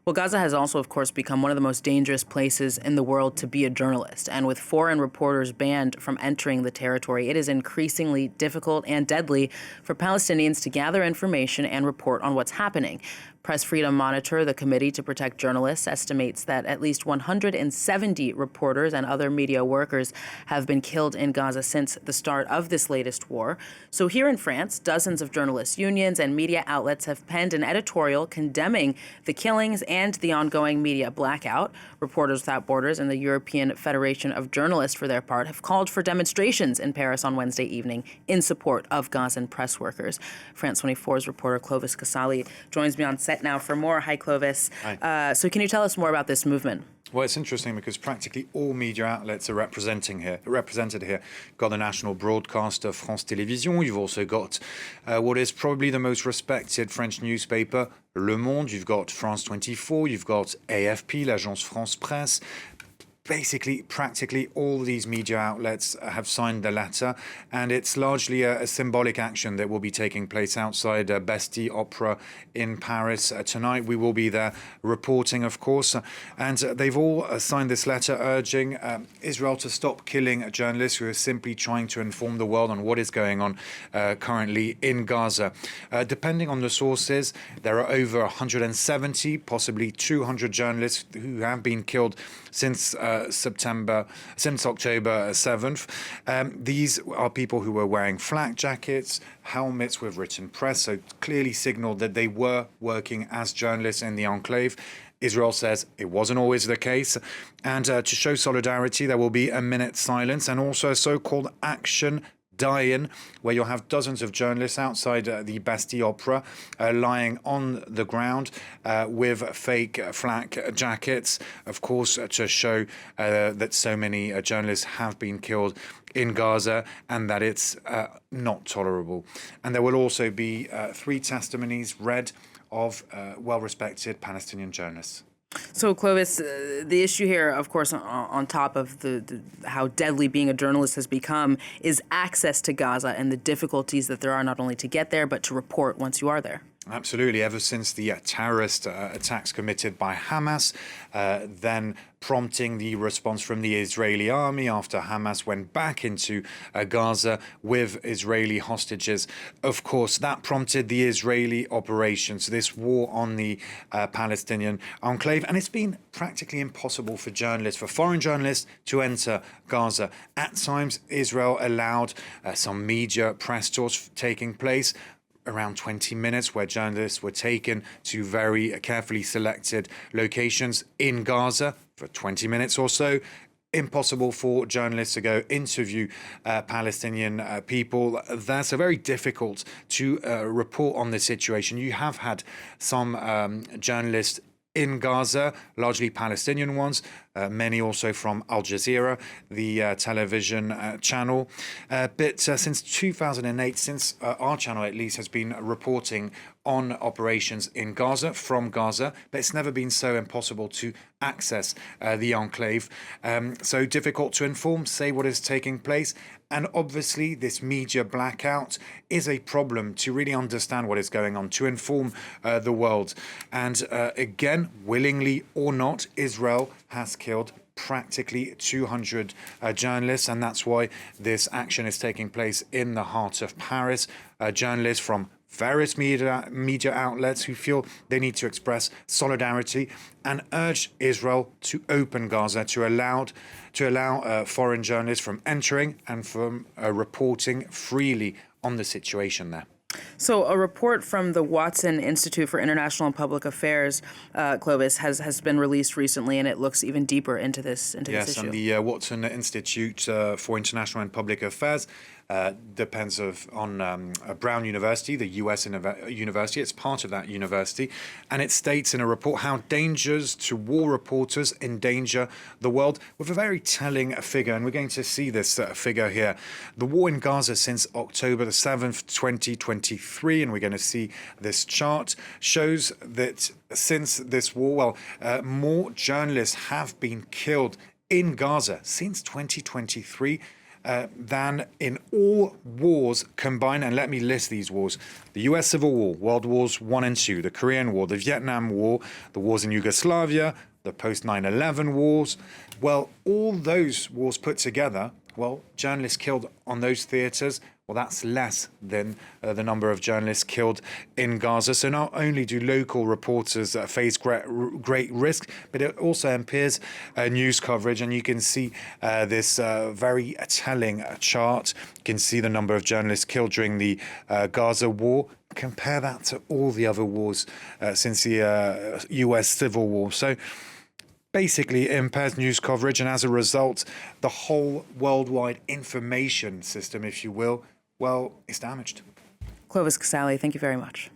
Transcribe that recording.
Well, Gaza has also, of course, become one of the most dangerous places in the world to be a journalist. And with foreign reporters banned from entering the territory, it is increasingly difficult and deadly for Palestinians to gather information and report on what's happening. Press Freedom Monitor, the Committee to Protect Journalists, estimates that at least 170 reporters and other media workers have been killed in Gaza since the start of this latest war. So here in France, dozens of journalists' unions and media outlets have penned an editorial condemning the killings and the ongoing media blackout. Reporters Without Borders and the European Federation of Journalists, for their part, have called for demonstrations in Paris on Wednesday evening in support of Gazan press workers. France 24's reporter Clovis Casali joins me on set now for more. Hi, Clovis. Hi. So can you tell us more about this movement? Well, it's interesting because practically all media outlets are represented here. Got the national broadcaster France Télévisions. You've also got what is probably the most respected French newspaper, Le Monde. You've got France24. You've got AFP, l'Agence France Presse. Basically, practically all these media outlets have signed the letter, and it's largely a symbolic action that will be taking place outside Bastille Opera in Paris tonight. We will be there reporting, of course, and they've all signed this letter urging Israel to stop killing journalists who are simply trying to inform the world on what is going on currently in Gaza. Depending on the sources, there are over 170, possibly 200 journalists who have been killed since October 7th. These are people who were wearing flak jackets, helmets with written press, so clearly signaled that they were working as journalists in the enclave. Israel says it wasn't always the case. And to show solidarity, there will be a minute's silence and also a so-called action die-in, where you'll have dozens of journalists outside the Bastille Opera lying on the ground with fake flak jackets, of course, to show that so many journalists have been killed in Gaza and that it's not tolerable. And there will also be 3 testimonies read of well-respected Palestinian journalists. So, Clovis, the issue here, of course, on top of the how deadly being a journalist has become, is access to Gaza and the difficulties that there are not only to get there, but to report once you are there. Absolutely. Ever since the terrorist attacks committed by Hamas, then prompting the response from the Israeli army after Hamas went back into Gaza with Israeli hostages. Of course, that prompted the Israeli operations, this war on the Palestinian enclave. And it's been practically impossible for journalists, for foreign journalists, to enter Gaza. At times, Israel allowed some media press tours taking place, around 20 minutes, where journalists were taken to very carefully selected locations in Gaza for 20 minutes or so. Impossible for journalists to go interview Palestinian people. That's very difficult to report on the situation. You have had some journalists in Gaza, largely Palestinian ones, many also from Al Jazeera, the television channel. But since 2008, since our channel at least has been reporting on operations in Gaza, from Gaza, but it's never been so impossible to access the enclave. So difficult to inform, say what is taking place. And obviously, this media blackout is a problem to really understand what is going on, to inform the world. And again, willingly or not, Israel has killed practically 200 journalists, and that's why this action is taking place in the heart of Paris. Journalists from various media outlets who feel they need to express solidarity and urge Israel to open Gaza, to allow foreign journalists from entering and from reporting freely on the situation there. So a report from the Watson Institute for International and Public Affairs, Clovis, has been released recently, and it looks even deeper into this issue. Yes, and the Watson Institute for International and Public Affairs depends on Brown University, the US university. It's part of that university. And it states in a report how dangers to war reporters endanger the world, with a very telling figure. And we're going to see this figure here. The war in Gaza since October the 7th, 2023, and we're going to see this chart, shows that since this war, more journalists have been killed in Gaza since 2023 than in all wars combined. And let me list these wars: the US Civil War, World Wars I and II, the Korean War, the Vietnam War, the wars in Yugoslavia, the post 9/11 wars. Well, all those wars put together, well, journalists killed on those theatres, well, that's less than the number of journalists killed in Gaza. So not only do local reporters face great risk, but it also impairs news coverage. And you can see this very telling chart. You can see the number of journalists killed during the Gaza war. Compare that to all the other wars since the US Civil War. So basically, it impairs news coverage, and as a result, the whole worldwide information system, if you will, well, it's damaged. Clovis Casali, thank you very much.